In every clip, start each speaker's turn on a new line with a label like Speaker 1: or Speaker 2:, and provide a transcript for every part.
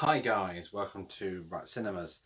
Speaker 1: Hi guys, welcome to Right Cinemas.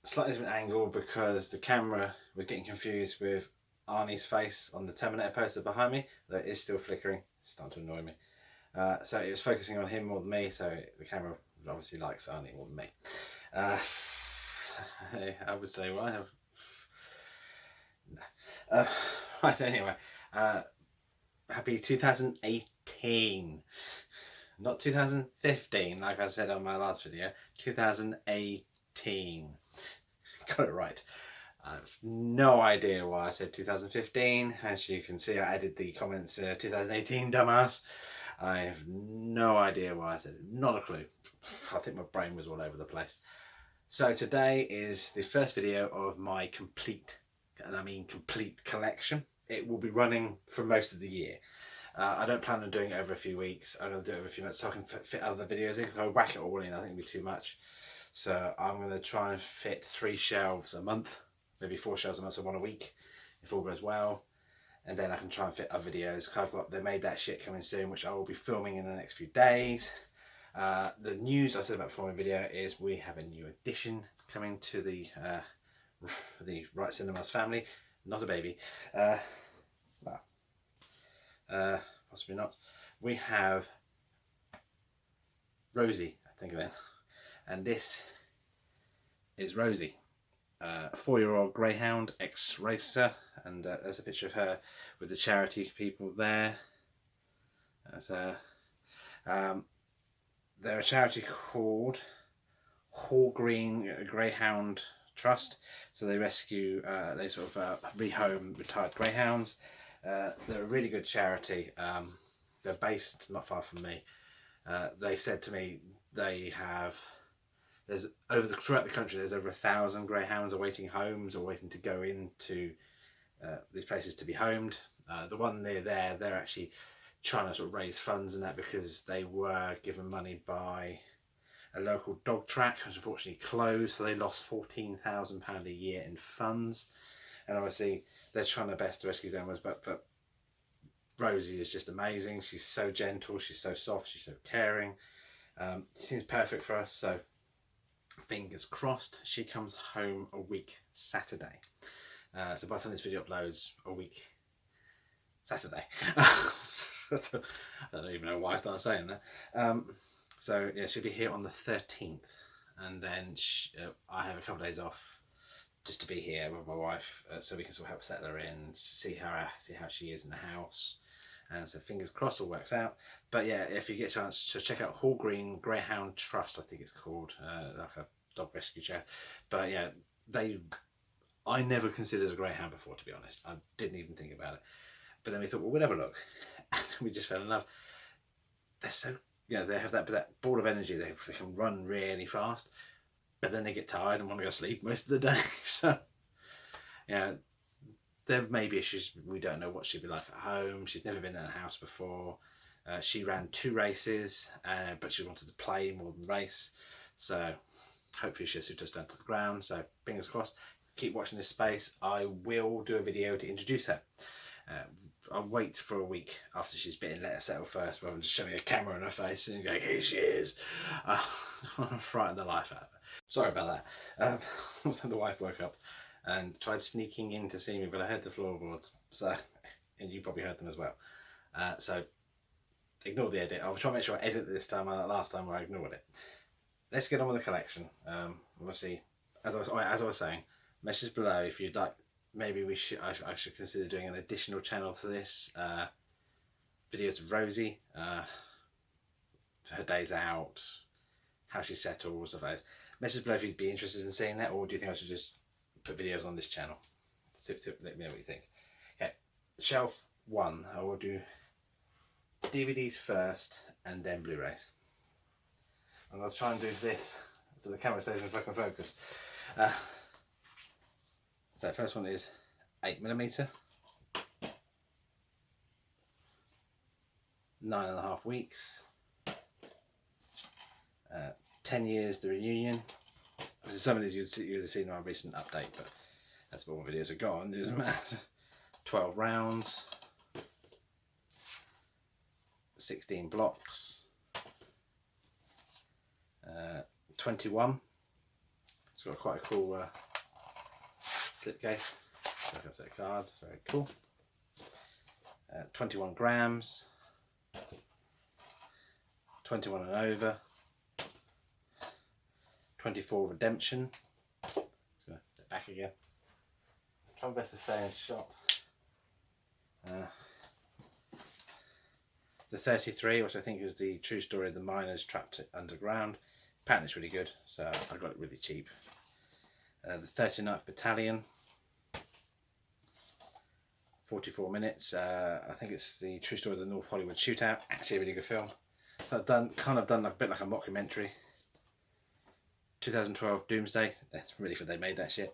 Speaker 1: Slightly different angle because the camera was getting confused with Arnie's face on the Terminator poster behind me, though it is still flickering. It's starting to annoy me. So it was focusing on him more than me, so the camera obviously likes Arnie more than me. I would say why. Right, anyway. Happy 2018. Not 2015, like I said on my last video, 2018. Got it right. I have no idea why I said 2015. As you can see, I added the comments 2018, dumbass. I have no idea why I said it. Not a clue. I think my brain was all over the place. So today is the first video of my complete, and I mean complete collection. It will be running for most of the year. I don't plan on doing it over a few weeks. I'm going to do it over a few months so I can fit other videos in. If I whack it all in, I think it'll be too much. So I'm going to try and fit 3 shelves a month, maybe 4 shelves a month, so 1 a week, if all goes well. And then I can try and fit other videos. I've got They Made That Shit coming soon, which I will be filming in the next few days. The news I said about before my video is we have a new addition coming to the Right Cinemas family. Not a baby. Possibly not. We have Rosie, I think then, and this is Rosie, a 4-year-old greyhound ex-racer, and there's a picture of her with the charity people there. They're a charity called Hall Green Greyhound Trust, so they rescue, they sort of rehome retired greyhounds. They're a really good charity. They're based not far from me. They said to me throughout the country there's over 1,000 greyhounds awaiting homes or waiting to go into these places to be homed. The one near there, they're actually trying to sort of raise funds and that because they were given money by a local dog track, which unfortunately closed, so they lost £14,000 a year in funds. And obviously they're trying their best to rescue these animals, but Rosie is just amazing. She's so gentle, she's so soft, she's so caring. She seems perfect for us, so fingers crossed she comes home a week Saturday. So by the time this video uploads, a week Saturday. I don't even know why I started saying that. So yeah, she'll be here on the 13th, and then I have a couple of days off just to be here with my wife, so we can sort of help settle her in, see how she is in the house, and so fingers crossed all works out. But yeah, if you get a chance to check out Hall Green Greyhound Trust, I think it's called, like a dog rescue chair. But yeah, I never considered a greyhound before, to be honest. I didn't even think about it. But then we thought, well, we'll have a look, and we just fell in love. They're so, they have that ball of energy. They can run really fast. But then they get tired and want to go to sleep most of the day. So, yeah, there may be issues. We don't know what she'd be like at home. She's never been in a house before. She ran 2 races, but she wanted to play more than race. So, hopefully she'll suit us down to the ground. So, fingers crossed. Keep watching this space. I will do a video to introduce her. I'll wait for a week after she's bitten, let her settle first, rather than just showing a camera in her face and going, here she is. Frighten the life out of her. Sorry about that. Also, the wife woke up and tried sneaking in to see me, but I heard the floorboards, so, and you probably heard them as well. So ignore the edit. I'll try and make sure I edit this time, last time where I ignored it. Let's get on with the collection. Obviously, as I was saying, message below if you'd like. Maybe I should consider doing an additional channel to this. Videos of Rosie, her days out, how she settles, stuff like that. Message below if you'd be interested in seeing that, or do you think I should just put videos on this channel? Let me know what you think. Okay, shelf 1, I will do DVDs first and then Blu-rays. I'm going to try and do this so the camera stays in fucking focus. So the first one is 8mm, 9.5 weeks, 10 years the reunion. Some of these you'd have seen in my recent update, but that's what my videos are gone. It doesn't matter. 12 rounds, 16 blocks, 21. It's got quite a cool slipcase. Like a set of cards, very cool. 21 grams. 21 and over. 24 redemption. So back again. Try my best to stay in shot. The 33, which I think is the true story of the miners trapped underground. Pattern is really good, so I got it really cheap. The 39th Battalion. 44 minutes. I think it's the true story of the North Hollywood shootout. Actually a really good film. So I've done a bit like a mockumentary. 2012 Doomsday. That's really for they made that shit.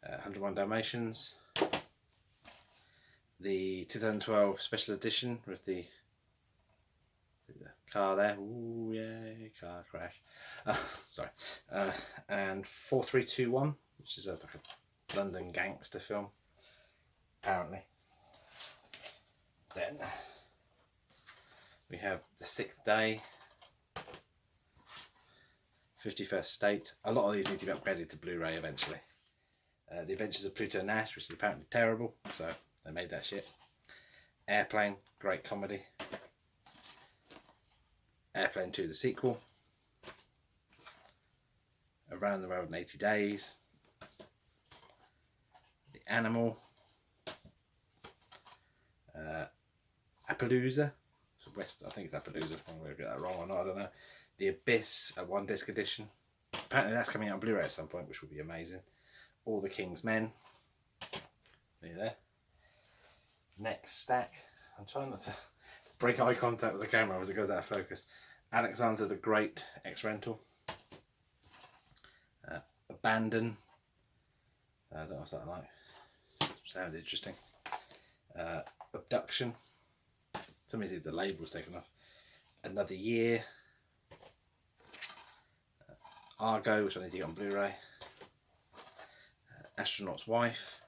Speaker 1: 101 Dalmatians. The 2012 special edition with the car there. Ooh yeah, car crash. Sorry. And 4321, which is like a London gangster film. Apparently. Then we have The Sixth Day, 51st State. A lot of these need to be upgraded to Blu-ray eventually. The Adventures of Pluto Nash, which is apparently terrible, so they made that shit. Airplane, great comedy. Airplane 2, the sequel. Around the World in 80 Days. The Animal. Appaloosa. So I think it's Appaloosa. I'm going to get that wrong or not, I don't know. The Abyss, a 1-disc edition. Apparently that's coming out on Blu-ray at some point, which will be amazing. All the King's Men. Are you there? Next stack. I'm trying not to break eye contact with the camera as it goes out of focus. Alexander the Great X-Rental. Abandon. I don't know what's that like. Sounds interesting. Abduction. Some reason the label's taken off. Another Year. Argo, which I need to get on Blu-ray. Astronaut's Wife.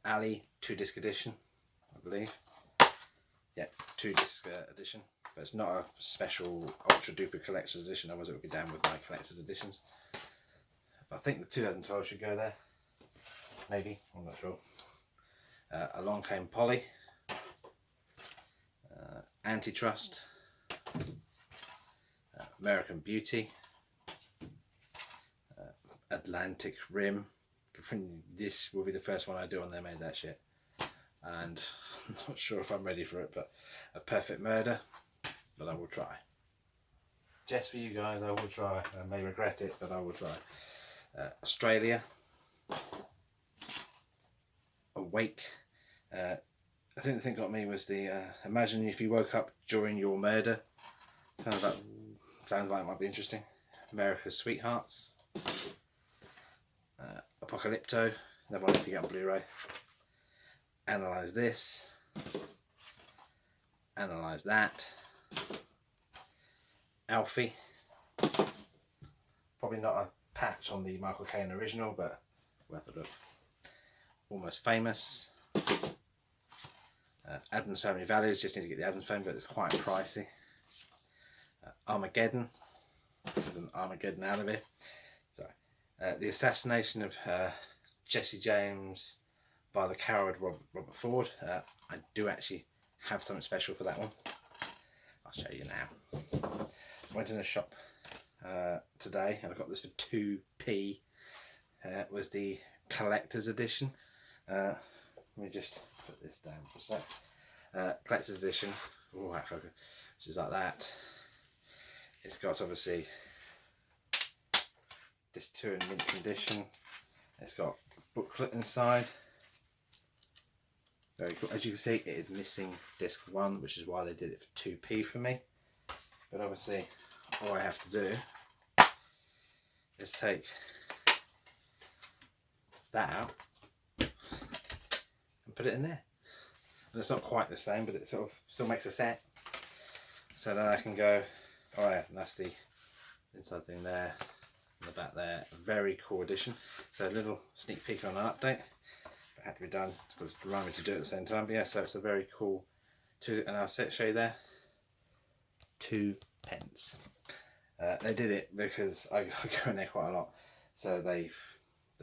Speaker 1: Ali, 2-disc edition, I believe. Yep, 2-disc edition. But it's not a special ultra duper collector's edition, otherwise it would be down with my collector's editions. But I think the 2012 should go there. Maybe, I'm not sure. Along Came Polly. Antitrust. American Beauty. Atlantic Rim. This will be the first one I do on They Made That Shit. And I'm not sure if I'm ready for it, but A Perfect Murder. But I will try. Just for you guys, I will try. I may regret it, but I will try. Australia. Awake. I think the thing that got me was the imagine if you woke up during your murder. Sounds like it might be interesting. America's Sweethearts. Apocalypto. Never wanted to get on Blu-ray. Analyze This. Analyze That. Alfie. Probably not a patch on the Michael Caine original, but worth a look. Almost Famous. Addams Family Values, just need to get the Addams Family, but it's quite pricey. Armageddon. There's an Armageddon out of it. So, the assassination of Jesse James by the coward Robert Ford. I do actually have something special for that one. I'll show you now. Went in a shop today and I got this for 2p. It was the collector's edition. Let me just put this down for a sec. Collector's edition. Oh, that focus. Which is like that. It's got obviously this 2 in mint condition. It's got a booklet inside. Very cool. As you can see, it is missing disc 1, which is why they did it for 2p for me. But obviously, all I have to do is take that out and put it in there. And it's not quite the same, but it sort of still makes a set. So then I can go, oh yeah, and that's the inside thing there, and the back there. A very cool edition. So a little sneak peek on an update. But it had to be done because it reminded me to do it at the same time. But yeah, so it's a very cool, and I'll show you there. 2p. They did it because I go in there quite a lot, so they've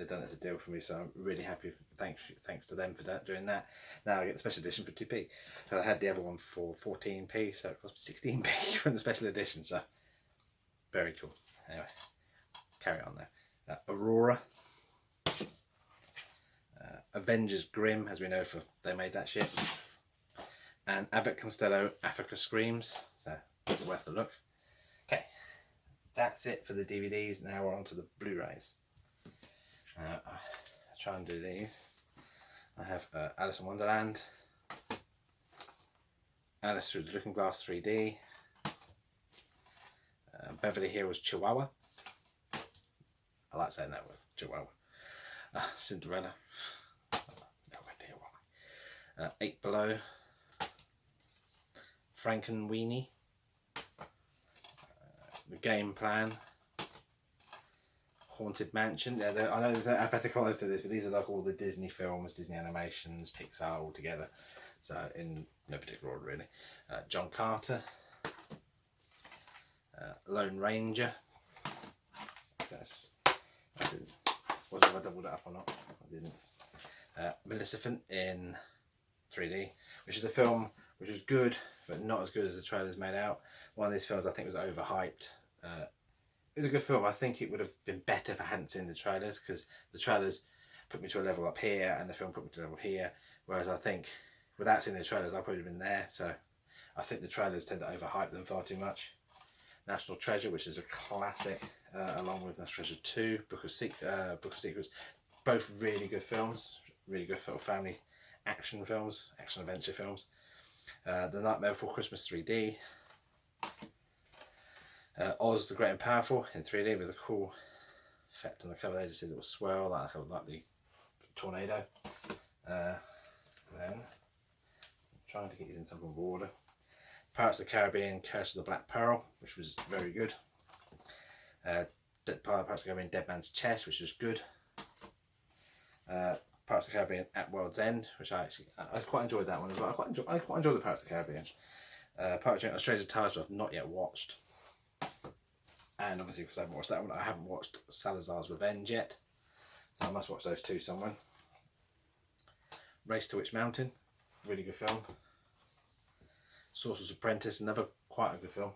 Speaker 1: done it as a deal for me. So I'm really happy. Thanks to them for doing that. Now I get the special edition for 2p. So I had the other one for 14p, so it cost 16p from the special edition. So very cool. Anyway, let's carry on there. Aurora, Avengers Grimm, as we know, for they made that shit, and Abbott Costello Africa Screams. So worth a look. Okay, that's it for the DVDs. Now we're on to the Blu-rays. I'll try and do these. I have Alice in Wonderland, Alice Through the Looking Glass 3D, Beverly Hills Chihuahua. I like saying that word, Chihuahua. Cinderella. No idea why. 8 Below, Frankenweenie, The Game Plan, Haunted Mansion. Yeah, I know there's alphabetical to this, but these are like all the Disney films, Disney animations, Pixar all together. So in no particular order really. John Carter, Lone Ranger. Wasn't sure if I doubled it up or not. I didn't. Maleficent in 3D, which is a film which was good, but not as good as the trailers made out. One of these films I think was overhyped. It was a good film. I think it would have been better if I hadn't seen the trailers, because the trailers put me to a level up here and the film put me to a level here, whereas I think without seeing the trailers I'd probably been there. So I think the trailers tend to overhype them far too much. National Treasure, which is a classic, along with National Treasure 2, Book of Secrets, both really good films, really good family action films, action adventure films. The Nightmare Before Christmas 3D, Oz the Great and Powerful in 3D with a cool effect on the cover there, just a little swirl like the tornado. Then I'm trying to get these in some form of order. Pirates of the Caribbean, Curse of the Black Pearl, which was very good. Pirates of the Caribbean, Dead Man's Chest, which was good. Pirates of the Caribbean At World's End, which I quite enjoyed that one as well. I quite enjoyed the Pirates of the Caribbean. Pirates of Australia's Tales, I've not yet watched. And obviously because I haven't watched that one, I haven't watched Salazar's Revenge yet. So I must watch those two somewhere. Race to Witch Mountain, really good film. Sorcerer's Apprentice, another quite a good film.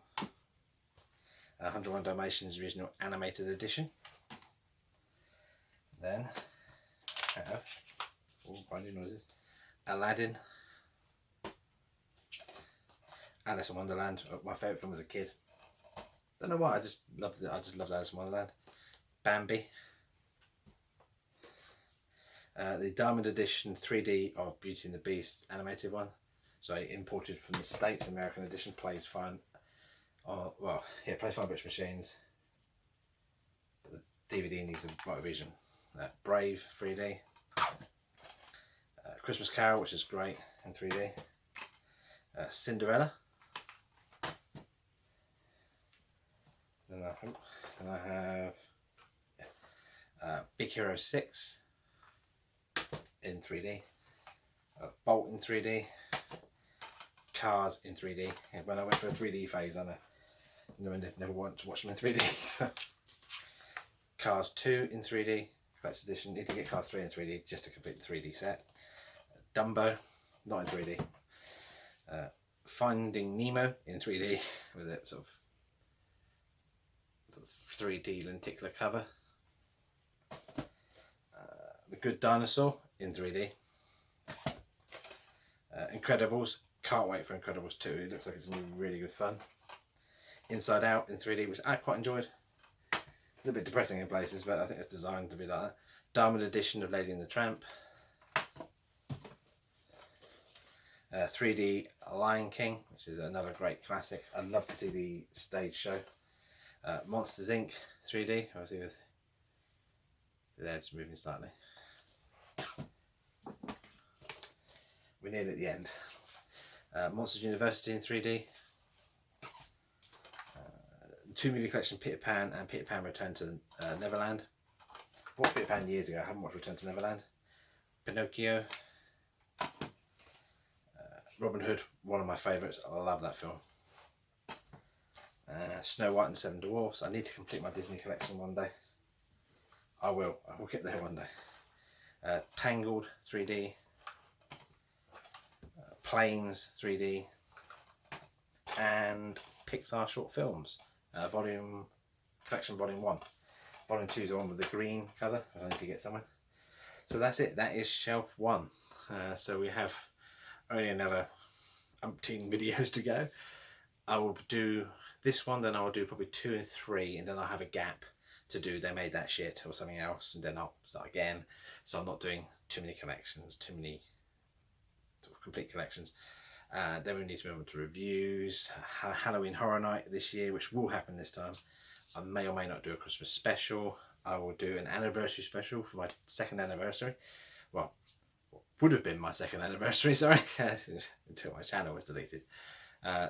Speaker 1: 101 Dalmatians original animated edition. Then I have grinding noises. Aladdin, Alice in Wonderland, my favourite film as a kid. Don't know why, I just loved Alice in Wonderland. Bambi. The Diamond Edition 3D of Beauty and the Beast animated one. So imported from the States, American edition, plays fine. Plays fine British machines. But the DVD needs a right revision. Brave 3D. Christmas Carol, which is great in 3D. Cinderella. Then I have Big Hero 6 in 3D. Bolt in 3D. Cars in 3D. When I went for a 3D phase, I never wanted to watch them in 3D. So. Cars 2 in 3D, collector's edition. Need to get Cars 3 in 3D just to complete the 3D set. Dumbo, not in 3D. Finding Nemo in 3D with a sort of 3D lenticular cover. The Good Dinosaur in 3D. Incredibles. Can't wait for Incredibles 2. It looks like it's going to be really good fun. Inside Out in 3D, which I quite enjoyed. A little bit depressing in places, but I think it's designed to be like that. Diamond Edition of Lady and the Tramp. 3D Lion King, which is another great classic. I'd love to see the stage show. Monsters Inc. 3D. Obviously with the edge moving slightly. We're nearly at the end. Monsters University in 3D. The 2 movie collection, Peter Pan and Peter Pan Return to Neverland. I watched Peter Pan years ago, I haven't watched Return to Neverland. Pinocchio. Robin Hood, one of my favourites. I love that film. Snow White and the Seven Dwarfs. I need to complete my Disney collection one day. I will get there one day. Tangled 3D, Planes 3D, and Pixar short films, collection volume 1. Volume 2 is the one with the green colour. I need to get somewhere. So that's it. That is shelf 1. So we have only another umpteen videos to go. I will do this one, then I will do probably 2 and 3, and then I'll have a gap to do They Made That Shit or something else, and then I'll start again. So I'm not doing too many collections, too many sort of complete collections. Then we need to move on to reviews. Halloween Horror Night this year, which will happen this time. I may or may not do a Christmas special. I will do an anniversary special for my 2nd anniversary. Well, would have been my 2nd anniversary, sorry, until my channel was deleted.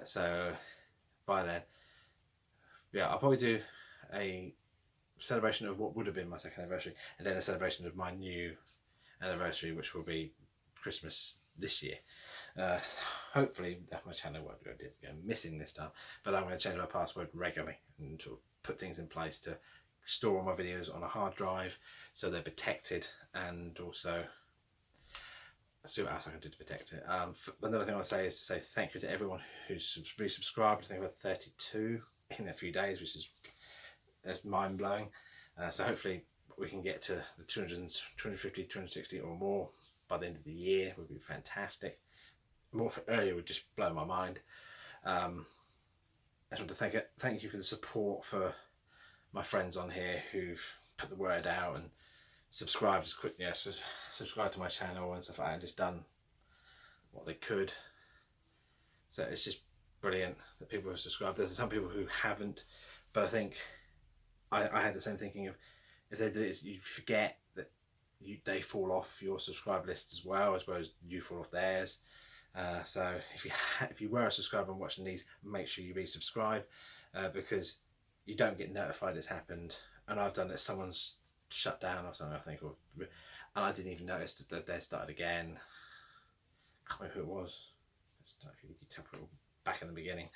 Speaker 1: So by then, yeah, I'll probably do a celebration of what would have been my 2nd anniversary, and then a celebration of my new anniversary, which will be Christmas this year. Hopefully my channel won't go missing this time, but I'm going to change my password regularly and put things in place to store all my videos on a hard drive so they're protected, and also see what else I can do to protect it. Another thing I want to say is to say thank you to everyone who's resubscribed. I think I've got 32 in a few days, which is mind-blowing. So hopefully we can get to the 250, 260 or more by the end of the year. Would be fantastic. More earlier would just blow my mind. I just want to thank you for the support for my friends on here who've put the word out and subscribed as quickly as subscribed to my channel and stuff like that, and just done what they could. So it's just brilliant that people have subscribed. There's some people who haven't, but I think I had the same thinking of, if they did it, you forget that they fall off your subscribe list as well as you fall off theirs. So if you were a subscriber and watching these, make sure you resubscribe, because you don't get notified it's happened. And I've done it, someone's shut down or something, I think, and I didn't even notice that they started again. I can't remember who it was. Back in the beginning,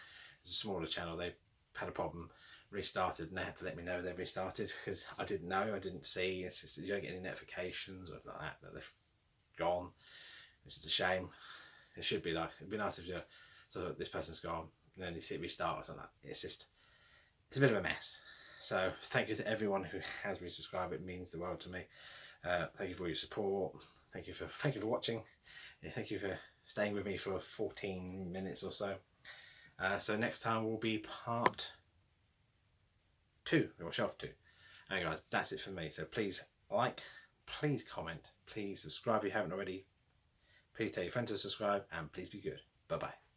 Speaker 1: it's a smaller channel. They had a problem, restarted, and they had to let me know they restarted, because I didn't know, I didn't see. It's just, you don't get any notifications or like that they've gone. It's just a shame. It should be like, it'd be nice if so this person's gone and then you see it restart or something like that. It's a bit of a mess. So thank you to everyone who has resubscribed. It means the world to me. Thank you for your support. Thank you for watching. Thank you for staying with me for 14 minutes or so. So next time will be part 2, or shelf 2. Anyway guys, that's it for me. So please like, please comment, please subscribe if you haven't already. Please tell your friends to subscribe, and please be good. Bye bye.